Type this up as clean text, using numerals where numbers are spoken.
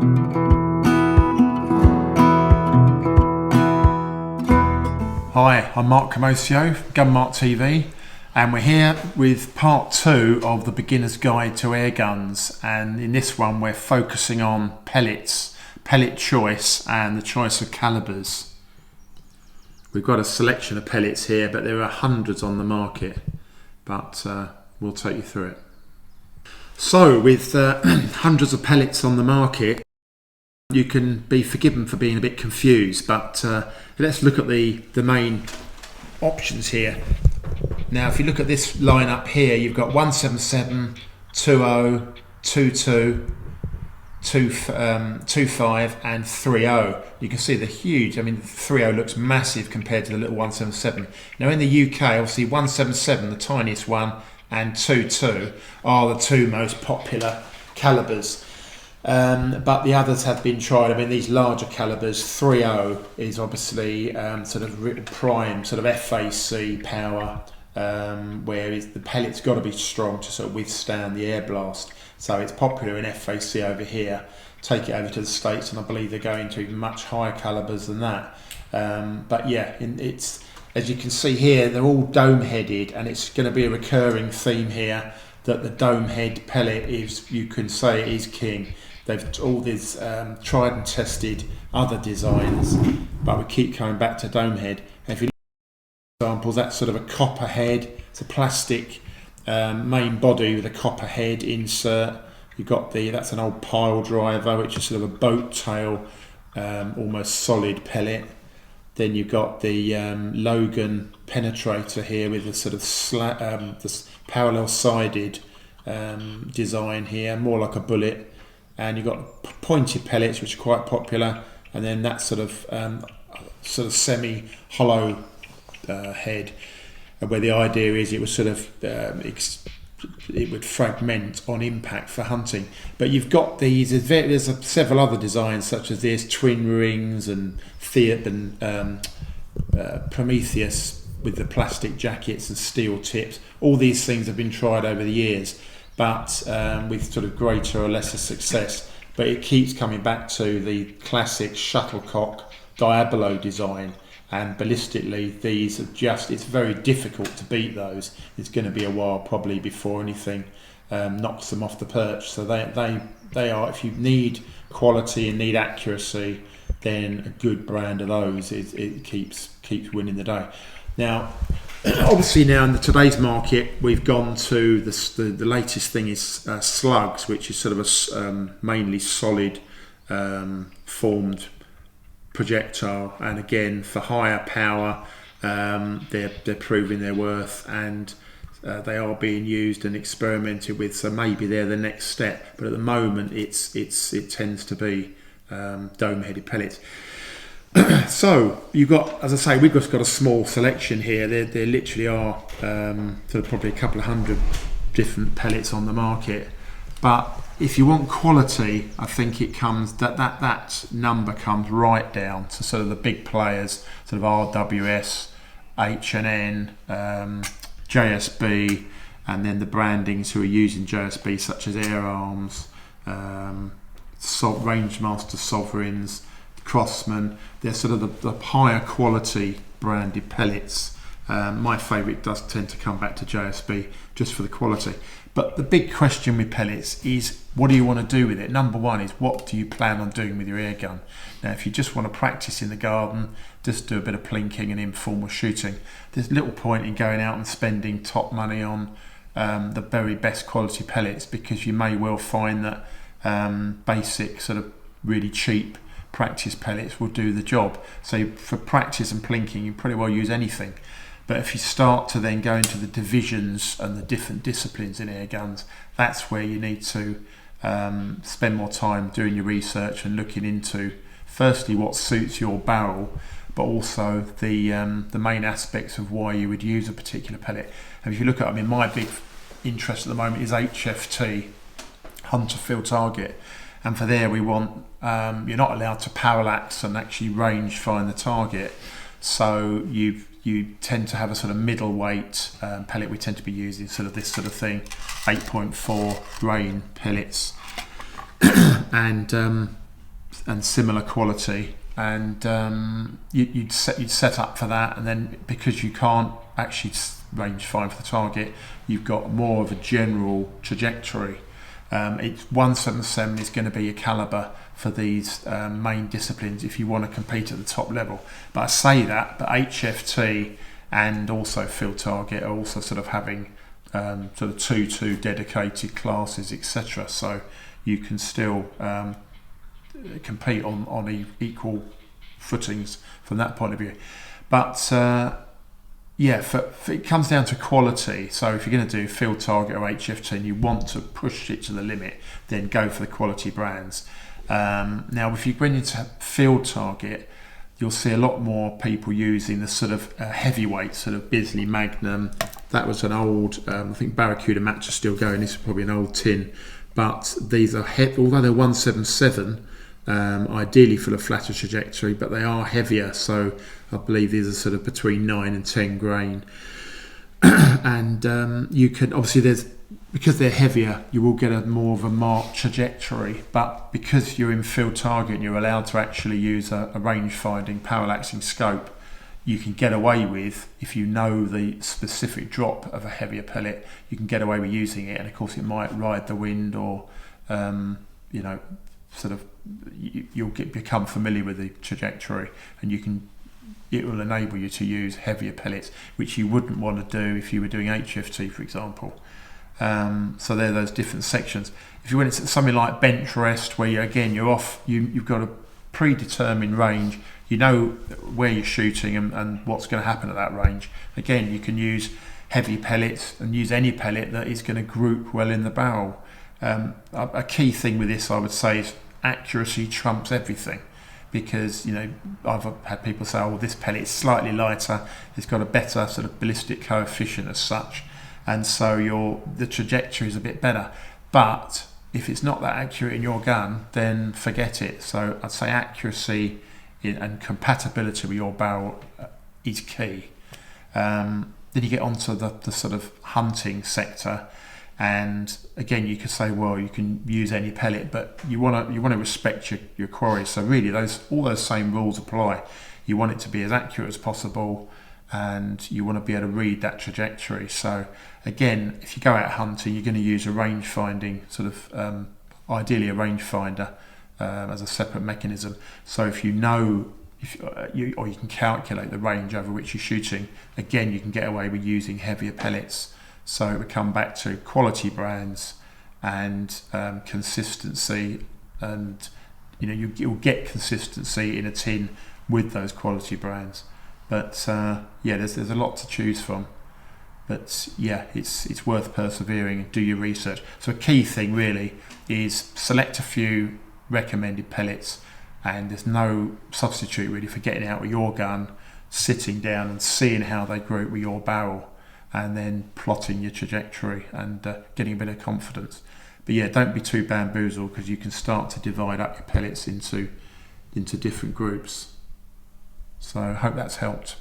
Hi, I'm Mark Camoccio, Mart TV, and we're here with part 2 of the beginner's guide to air guns. And in this one we're focusing on pellets, pellet choice and the choice of calibres. We've got a selection of pellets here, but there are hundreds on the market, but we'll take you through it. So with hundreds of pellets on the market, you can be forgiven for being a bit confused, but let's look at the main options here. Now if you look at this lineup here, you've got 177, 20, 22, 25 and 30. You can see the huge, I mean the 30 looks massive compared to the little 177. Now in the UK, obviously 177, the tiniest one, and 22 are the two most popular calibres. But the others have been tried. I mean, these larger calibres, 30 is obviously sort of prime, sort of FAC power, whereas the pellet's got to be strong to sort of withstand the air blast. So it's popular in FAC over here. Take it over to the States, and I believe they're going to much higher calibres than that. But yeah, it's, as you can see here, they're all dome-headed, and it's going to be a recurring theme here that the dome head pellet is, you can say, is king. They've all these tried and tested other designs, but we keep coming back to dome head. And if you look at examples, that's sort of a copper head. It's a plastic main body with a copper head insert. You've got that's an old pile driver, which is sort of a boat tail, almost solid pellet. Then you've got the Logan penetrator here with a sort of this parallel sided design here, more like a bullet. And you've got pointed pellets, which are quite popular, and then that sort of semi-hollow head, where the idea is it was sort of it would fragment on impact for hunting. But you've got these. There's several other designs such as this, twin rings and Prometheus with the plastic jackets and steel tips. All these things have been tried over the years, but with sort of greater or lesser success. But it keeps coming back to the classic shuttlecock Diabolo design, and ballistically these are just, it's very difficult to beat those. It's going to be a while probably before anything knocks them off the perch. So they are, if you need quality and need accuracy, then a good brand of those, it keeps winning the day. Now obviously now in today's market we've gone to the latest thing is slugs, which is sort of a mainly solid formed projectile, and again for higher power they're proving their worth, and they are being used and experimented with, so maybe they're the next step, but at the moment it tends to be dome-headed pellets. So you've got, as I say, we've just got a small selection here. There literally are sort of probably a couple of hundred different pellets on the market, but if you want quality, I think it comes that number comes right down to sort of the big players, sort of RWS, H&N, JSB, and then the brandings who are using JSB such as Air Arms, Rangemaster Sovereigns, Crossman. They're sort of the higher quality branded pellets. My favourite does tend to come back to JSB just for the quality. But the big question with pellets is, what do you want to do with it? Number one is, what do you plan on doing with your air gun? Now if you just want to practice in the garden, just do a bit of plinking and informal shooting, there's little point in going out and spending top money on the very best quality pellets, because you may well find that basic sort of really cheap practice pellets will do the job. So for practice and plinking you pretty well use anything. But if you start to then go into the divisions and the different disciplines in air guns, that's where you need to spend more time doing your research and looking into, firstly, what suits your barrel, but also the main aspects of why you would use a particular pellet. And if you look at, I mean, my big interest at the moment is HFT, Hunter Field Target. And for there we want, you're not allowed to parallax and actually range find the target. So you tend to have a sort of middleweight pellet. We tend to be using sort of this sort of thing, 8.4 grain pellets. And similar quality, and you'd set up for that, and then because you can't actually range find for the target, you've got more of a general trajectory. It's 177 is going to be a calibre for these main disciplines if you want to compete at the top level. But I say that, but HFT and also field target are also sort of having sort of two dedicated classes, etc. So you can still compete on equal footings from that point of view. But it comes down to quality. So if you're going to do field target or HFT and you want to push it to the limit, then go for the quality brands. Now, if you go into field target, you'll see a lot more people using the sort of heavyweight, sort of Bisley Magnum. That was an old, I think Barracuda match is still going. This is probably an old tin. But these are although they're 177, ideally for a flatter trajectory, but they are heavier. So I believe these are sort of between 9 and 10 grain. And you can, obviously because they're heavier, you will get a more of a marked trajectory. But because you're in field target and you're allowed to actually use a range finding parallaxing scope, you can get away with, if you know the specific drop of a heavier pellet, you can get away with using it. And of course it might ride the wind, or sort of you'll become familiar with the trajectory, and it will enable you to use heavier pellets, which you wouldn't want to do if you were doing HFT, for example. So there are those different sections. If you went into something like bench rest, where you're off, you've got a predetermined range, you know where you're shooting and what's going to happen at that range. Again, you can use heavy pellets and use any pellet that is going to group well in the barrel. A key thing with this, I would say, is accuracy trumps everything. Because I've had people say, "Oh, this pellet is slightly lighter; it's got a better sort of ballistic coefficient as such, and so the trajectory is a bit better." But if it's not that accurate in your gun, then forget it. So I'd say accuracy and compatibility with your barrel is key. Then you get onto the sort of hunting sector. And again, you could say, well, you can use any pellet, but you want to respect your quarry. So really, all those same rules apply. You want it to be as accurate as possible, and you want to be able to read that trajectory. So again, if you go out hunting, you're going to use a range finding sort of, ideally a range finder as a separate mechanism. So if you know, or you can calculate the range over which you're shooting, again, you can get away with using heavier pellets. So it would come back to quality brands and consistency, and you'll get consistency in a tin with those quality brands. But there's a lot to choose from. But yeah, it's worth persevering and do your research. So a key thing really is select a few recommended pellets, and there's no substitute really for getting out with your gun, sitting down and seeing how they group with your barrel, and then plotting your trajectory and getting a bit of confidence. But yeah, don't be too bamboozled, because you can start to divide up your pellets into different groups. So I hope that's helped.